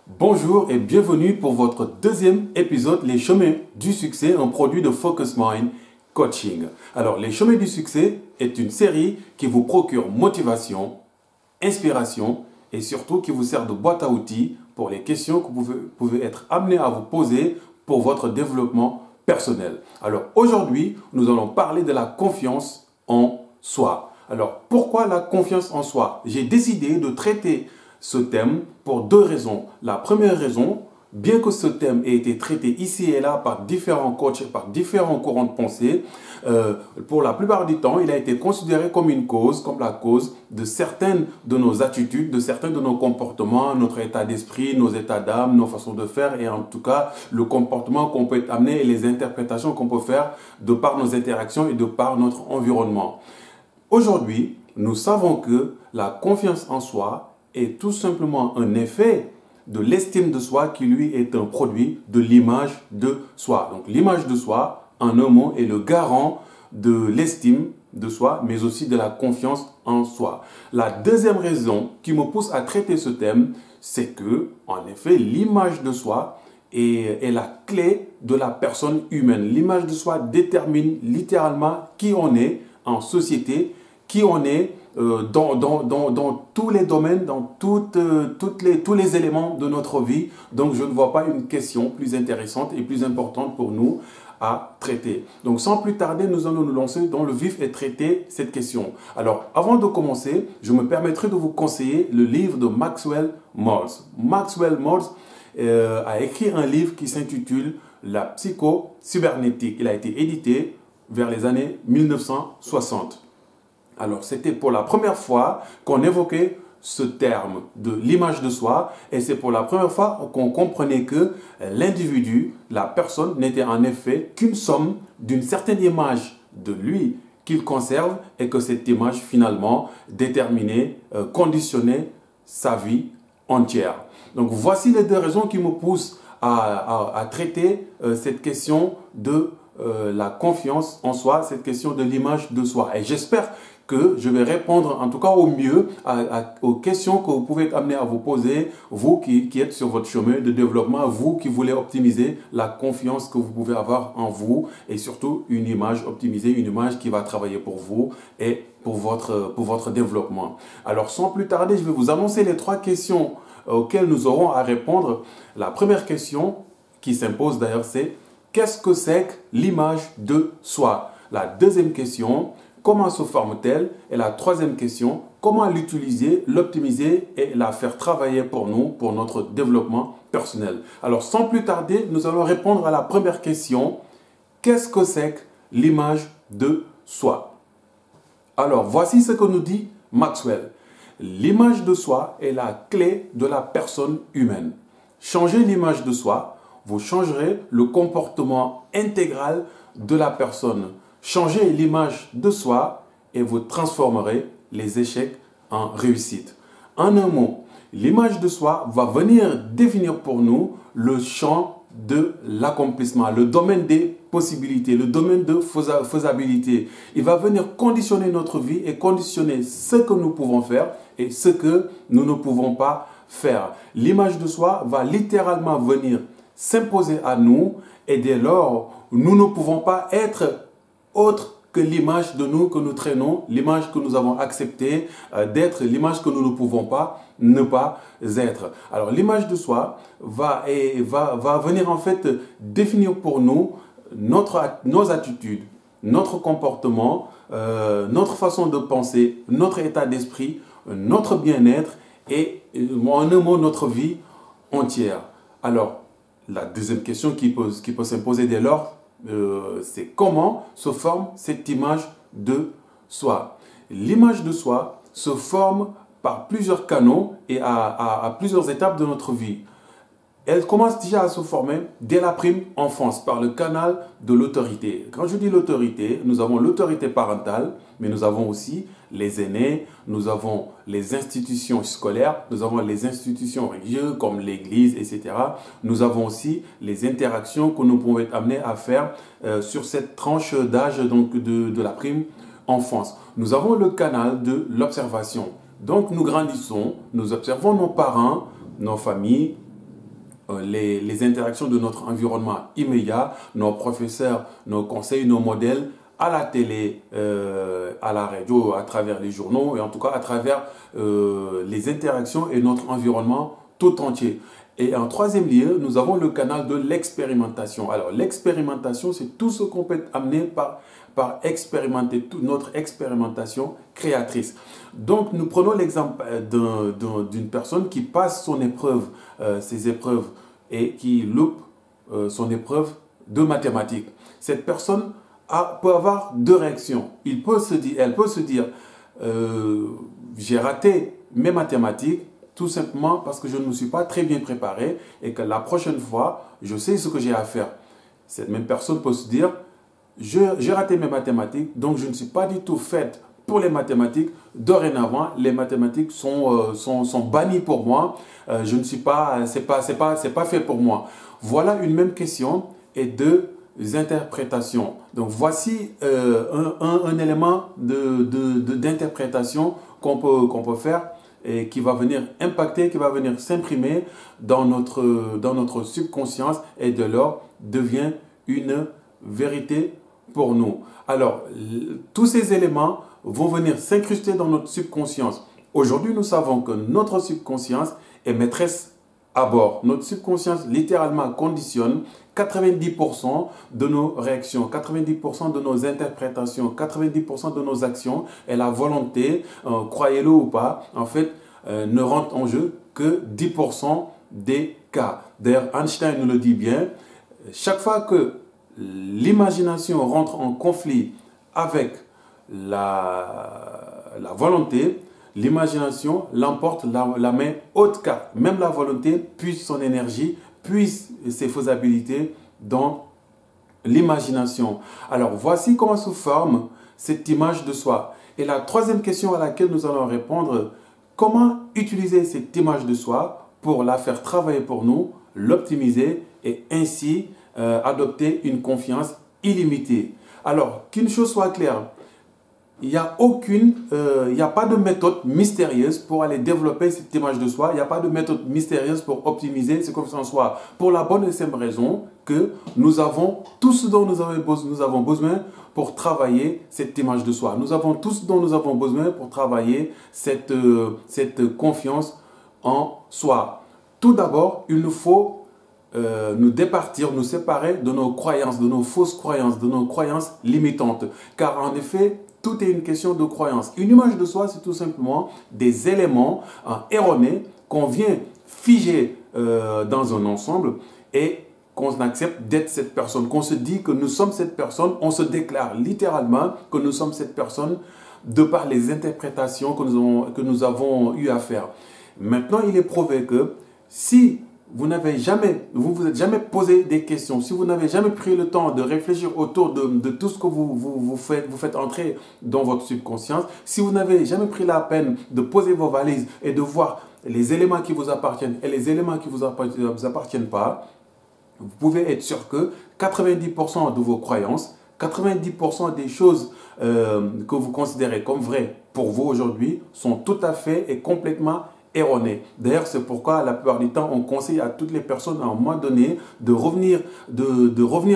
Bonjour et bienvenue pour votre deuxième épisode, Les chemins du succès, un produit de Focus Mind Coaching. Alors, Les chemins du succès est une série qui vous procure motivation, inspiration et surtout qui vous sert de boîte à outils pour les questions que vous pouvez être amené à vous poser pour votre développement personnel. Alors, aujourd'hui, nous allons parler de la confiance en soi. Alors, pourquoi la confiance en soi? J'ai décidé de traiter ce thème pour deux raisons. La première raison, bien que ce thème ait été traité ici et là par différents coachs, par différents courants de pensée, pour la plupart du temps, il a été considéré comme une cause, comme la cause de certaines de nos attitudes, de certains de nos comportements, notre état d'esprit, nos états d'âme, nos façons de faire et en tout cas le comportement qu'on peut amener et les interprétations qu'on peut faire de par nos interactions et de par notre environnement. Aujourd'hui, nous savons que la confiance en soi est tout simplement un effet de l'estime de soi qui lui est un produit de l'image de soi. Donc l'image de soi, en un mot, est le garant de l'estime de soi, mais aussi de la confiance en soi. La deuxième raison qui me pousse à traiter ce thème, c'est que, en effet, l'image de soi est la clé de la personne humaine. L'image de soi détermine littéralement qui on est en société, qui on est dans tous les domaines, dans tous les éléments de notre vie. Donc, je ne vois pas une question plus intéressante et plus importante pour nous à traiter. Donc, sans plus tarder, nous allons nous lancer dans le vif et traiter cette question. Alors, avant de commencer, je me permettrai de vous conseiller le livre de Maxwell Maltz. Maxwell Maltz a écrit un livre qui s'intitule La psycho-cybernétique. Il a été édité vers les années 1960. Alors, c'était pour la première fois qu'on évoquait ce terme de l'image de soi et c'est pour la première fois qu'on comprenait que l'individu, la personne, n'était en effet qu'une somme d'une certaine image de lui qu'il conserve et que cette image finalement déterminait, conditionnait sa vie entière. Donc, voici les deux raisons qui me poussent à traiter cette question de la confiance en soi, cette question de l'image de soi. Et j'espère que je vais répondre en tout cas au mieux aux questions que vous pouvez être amené à vous poser, vous qui êtes sur votre chemin de développement, vous qui voulez optimiser la confiance que vous pouvez avoir en vous et surtout une image optimisée, une image qui va travailler pour vous et pour votre développement. Alors sans plus tarder, je vais vous annoncer les trois questions auxquelles nous aurons à répondre. La première question qui s'impose d'ailleurs, c'est qu'est-ce que c'est que l'image de soi? La deuxième question, comment se forme-t-elle? Et la troisième question, comment l'utiliser, l'optimiser et la faire travailler pour nous, pour notre développement personnel? Alors, sans plus tarder, nous allons répondre à la première question. Qu'est-ce que c'est que l'image de soi? Alors, voici ce que nous dit Maxwell. L'image de soi est la clé de la personne humaine. Changez l'image de soi, vous changerez le comportement intégral de la personne. Changez l'image de soi et vous transformerez les échecs en réussite. En un mot, l'image de soi va venir définir pour nous le champ de l'accomplissement, le domaine des possibilités, le domaine de faisabilité. Il va venir conditionner notre vie et conditionner ce que nous pouvons faire et ce que nous ne pouvons pas faire. L'image de soi va littéralement venir s'imposer à nous et dès lors, nous ne pouvons pas être autre que l'image de nous que nous traînons, l'image que nous avons accepté d'être, l'image que nous ne pouvons pas ne pas être. Alors l'image de soi va venir en fait définir pour nous nos attitudes, notre comportement, notre façon de penser, notre état d'esprit, notre bien-être et en un mot notre vie entière. Alors la deuxième question qui peut s'imposer dès lors, c'est comment se forme cette image de soi. L'image de soi se forme par plusieurs canaux et à plusieurs étapes de notre vie. Elle commence déjà à se former dès la prime enfance par le canal de l'autorité. Quand je dis l'autorité, nous avons l'autorité parentale, mais nous avons aussi les aînés, nous avons les institutions scolaires, nous avons les institutions religieuses comme l'église, etc. Nous avons aussi les interactions que nous pouvons être amenés à faire sur cette tranche d'âge de la prime enfance. Nous avons le canal de l'observation. Donc nous grandissons, nous observons nos parents, nos familles, les interactions de notre environnement immédiat, nos professeurs, nos conseils, nos modèles, à la télé, à la radio, à travers les journaux et en tout cas à travers les interactions et notre environnement tout entier. Et en troisième lieu, nous avons le canal de l'expérimentation. Alors l'expérimentation, c'est tout ce qu'on peut amener par expérimenter, toute notre expérimentation créatrice. Donc nous prenons l'exemple d'une personne qui passe son épreuve, ses épreuves et qui loupe son épreuve de mathématiques. Cette personne peut avoir deux réactions. Elle peut se dire, j'ai raté mes mathématiques tout simplement parce que je ne me suis pas très bien préparé et que la prochaine fois, je sais ce que j'ai à faire. Cette même personne peut se dire, j'ai raté mes mathématiques, donc je ne suis pas du tout faite pour les mathématiques. Dorénavant, les mathématiques sont bannies pour moi. Je ne suis pas, c'est pas fait pour moi. Voilà une même question et deux interprétations. Donc voici un élément d'interprétation qu'on peut faire et qui va venir impacter, qui va venir s'imprimer dans notre subconscience et de lors devient une vérité pour nous. Alors, tous ces éléments vont venir s'incruster dans notre subconscience. Aujourd'hui, nous savons que notre subconscience est maîtresse à bord. Notre subconscience littéralement conditionne 90% de nos réactions, 90% de nos interprétations, 90% de nos actions et la volonté, croyez-le ou pas, en fait, ne rentre en jeu que 10% des cas. D'ailleurs, Einstein nous le dit bien, chaque fois que l'imagination rentre en conflit avec la volonté, l'imagination l'emporte la main haute car même la volonté puise son énergie, puise ses faisabilités dans l'imagination. Alors voici comment se forme cette image de soi. Et la troisième question à laquelle nous allons répondre, comment utiliser cette image de soi pour la faire travailler pour nous, l'optimiser et ainsi adopter une confiance illimitée. Alors, qu'une chose soit claire, il n'y a pas de méthode mystérieuse pour aller développer cette image de soi. Il n'y a pas de méthode mystérieuse pour optimiser cette confiance en soi. Pour la bonne et simple raison que nous avons tout ce dont nous avons besoin pour travailler cette image de soi. Nous avons tout ce dont nous avons besoin pour travailler cette confiance en soi. Tout d'abord, il nous faut nous départir, nous séparer de nos croyances, de nos fausses croyances, de nos croyances limitantes. Car en effet, tout est une question de croyance. Une image de soi, c'est tout simplement des éléments erronés qu'on vient figer dans un ensemble et qu'on accepte d'être cette personne, qu'on se dit que nous sommes cette personne, on se déclare littéralement que nous sommes cette personne de par les interprétations que nous avons eu à faire. Maintenant, il est prouvé que si vous vous êtes jamais posé des questions, si vous n'avez jamais pris le temps de réfléchir autour de tout ce que vous faites entrer dans votre subconscience, si vous n'avez jamais pris la peine de poser vos valises et de voir les éléments qui vous appartiennent et les éléments qui ne vous appartiennent pas, vous pouvez être sûr que 90% de vos croyances, 90% des choses que vous considérez comme vraies pour vous aujourd'hui sont tout à fait et complètement erronées. D'ailleurs, c'est pourquoi la plupart du temps, on conseille à toutes les personnes à un moment donné de revenir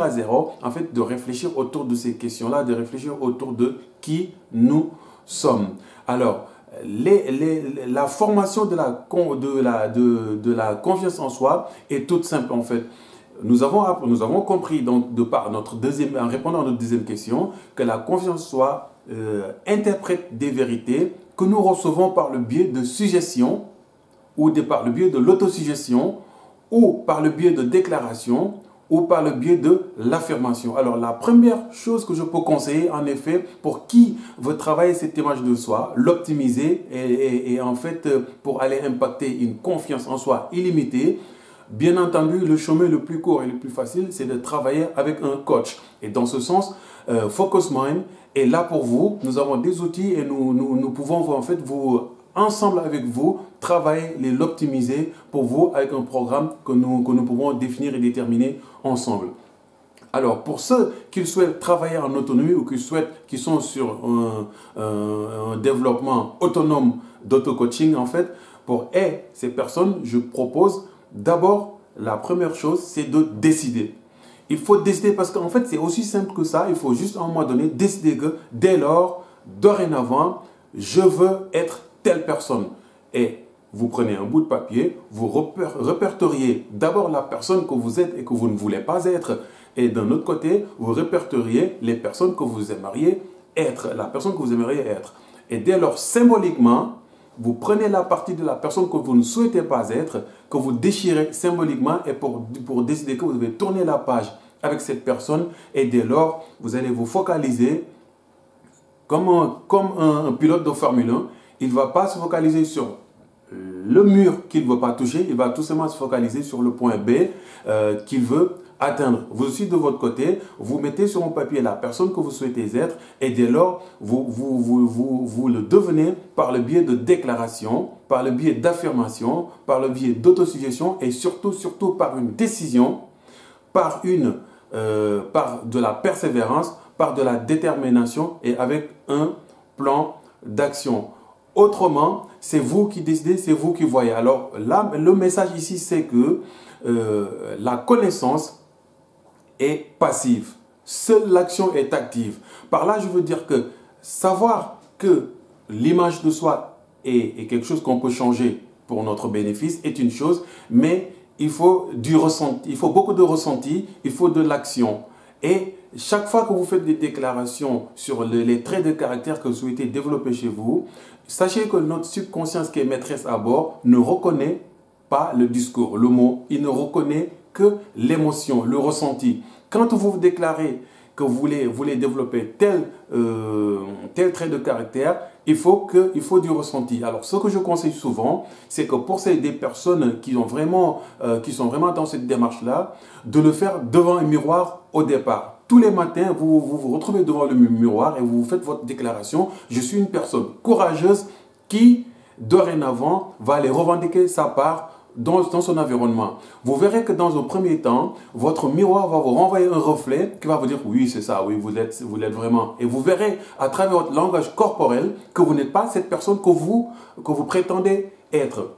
à zéro, en fait, de réfléchir autour de ces questions-là, de réfléchir autour de qui nous sommes. Alors, la formation de la confiance en soi est toute simple en fait. Nous avons compris donc en répondant à notre deuxième question que la confiance en soi interprète des vérités que nous recevons par le biais de suggestions ou par le biais de l'autosuggestion ou par le biais de déclarations ou par le biais de l'affirmation. Alors la première chose que je peux conseiller en effet pour qui veut travailler cette image de soi, l'optimiser et en fait pour aller impacter une confiance en soi illimitée, bien entendu, le chemin le plus court et le plus facile, c'est de travailler avec un coach. Et dans ce sens, Focus Mind est là pour vous. Nous avons des outils et nous pouvons en fait ensemble avec vous, travailler, l'optimiser pour vous avec un programme que nous pouvons définir et déterminer ensemble. Alors, pour ceux qui souhaitent travailler en autonomie ou qui sont sur un développement autonome d'auto-coaching, en fait, pour ces personnes, je propose d'abord la première chose, c'est de décider. Il faut décider parce qu'en fait, c'est aussi simple que ça. Il faut juste à un moment donné décider que dès lors, dorénavant, je veux être telle personne. Et vous prenez un bout de papier, vous répertoriez d'abord la personne que vous êtes et que vous ne voulez pas être. Et d'un autre côté, vous répertoriez les personnes que vous aimeriez être, la personne que vous aimeriez être. Et dès lors, symboliquement, vous prenez la partie de la personne que vous ne souhaitez pas être, que vous déchirez symboliquement et pour décider que vous devez tourner la page avec cette personne. Et dès lors, vous allez vous focaliser comme un pilote de Formule 1. Il ne va pas se focaliser sur le mur qu'il ne veut pas toucher. Il va tout simplement se focaliser sur le point B qu'il veut atteindre. Vous aussi, de votre côté, vous mettez sur un papier la personne que vous souhaitez être et dès lors, vous le devenez par le biais de déclaration, par le biais d'affirmation, par le biais d'autosuggestion et surtout par une décision, par de la persévérance, par de la détermination et avec un plan d'action. Autrement, c'est vous qui décidez, c'est vous qui voyez. Alors là, le message ici, c'est que la connaissance est passive. Seule l'action est active. Par là, je veux dire que savoir que l'image de soi est quelque chose qu'on peut changer pour notre bénéfice est une chose, mais il faut du ressenti, il faut beaucoup de ressenti, il faut de l'action. Et chaque fois que vous faites des déclarations sur les traits de caractère que vous souhaitez développer chez vous, sachez que notre subconscience qui est maîtresse à bord ne reconnaît pas le discours, le mot. Il ne reconnaît que l'émotion, le ressenti. Quand vous vous déclarez que vous voulez développer tel trait de caractère, il faut du ressenti. Alors, ce que je conseille souvent, c'est que pour des personnes qui sont vraiment dans cette démarche-là, de le faire devant un miroir au départ. Tous les matins, vous retrouvez devant le miroir et vous faites votre déclaration. Je suis une personne courageuse qui, dorénavant, va aller revendiquer sa part dans son environnement. Vous verrez que dans un premier temps, votre miroir va vous renvoyer un reflet qui va vous dire oui, c'est ça, oui, vous l'êtes vraiment. Et vous verrez à travers votre langage corporel que vous n'êtes pas cette personne que vous prétendez être.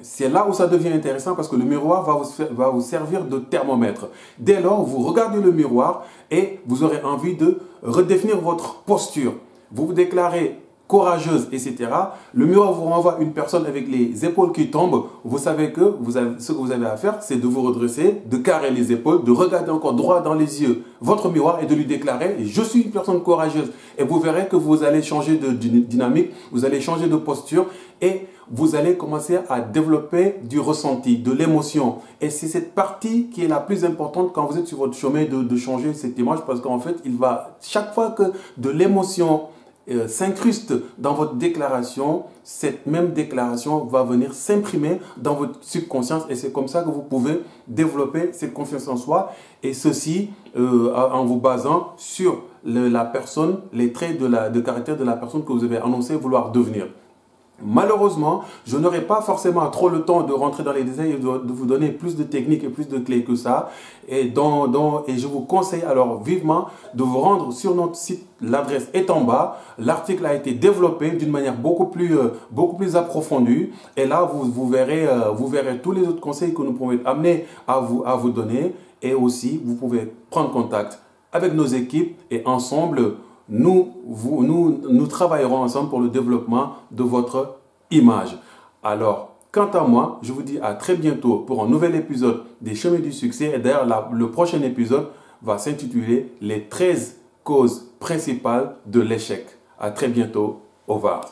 C'est là où ça devient intéressant parce que le miroir va vous servir de thermomètre. Dès lors, vous regardez le miroir et vous aurez envie de redéfinir votre posture. Vous vous déclarez courageuse, etc. Le miroir vous renvoie une personne avec les épaules qui tombent. Vous savez que ce que vous avez à faire, c'est de vous redresser, de carrer les épaules, de regarder encore droit dans les yeux votre miroir et de lui déclarer « Je suis une personne courageuse ». Et vous verrez que vous allez changer de dynamique, vous allez changer de posture et vous allez commencer à développer du ressenti, de l'émotion. Et c'est cette partie qui est la plus importante quand vous êtes sur votre chemin de changer cette image parce qu'en fait, chaque fois que de l'émotion s'incruste dans votre déclaration, cette même déclaration va venir s'imprimer dans votre subconscience et c'est comme ça que vous pouvez développer cette confiance en soi et ceci en vous basant sur la personne, les traits de caractère de la personne que vous avez annoncé vouloir devenir. Malheureusement, je n'aurai pas forcément trop le temps de rentrer dans les détails et de vous donner plus de techniques et plus de clés que ça. Et je vous conseille alors vivement de vous rendre sur notre site. L'adresse est en bas. L'article a été développé d'une manière beaucoup plus approfondie. Et là, vous verrez tous les autres conseils que nous pouvons amener à vous donner. Et aussi, vous pouvez prendre contact avec nos équipes et ensemble, nous travaillerons ensemble pour le développement de votre image. Alors, quant à moi, je vous dis à très bientôt pour un nouvel épisode des Chemins du Succès. Et d'ailleurs, le prochain épisode va s'intituler « Les 13 causes principales de l'échec ». À très bientôt. Au revoir.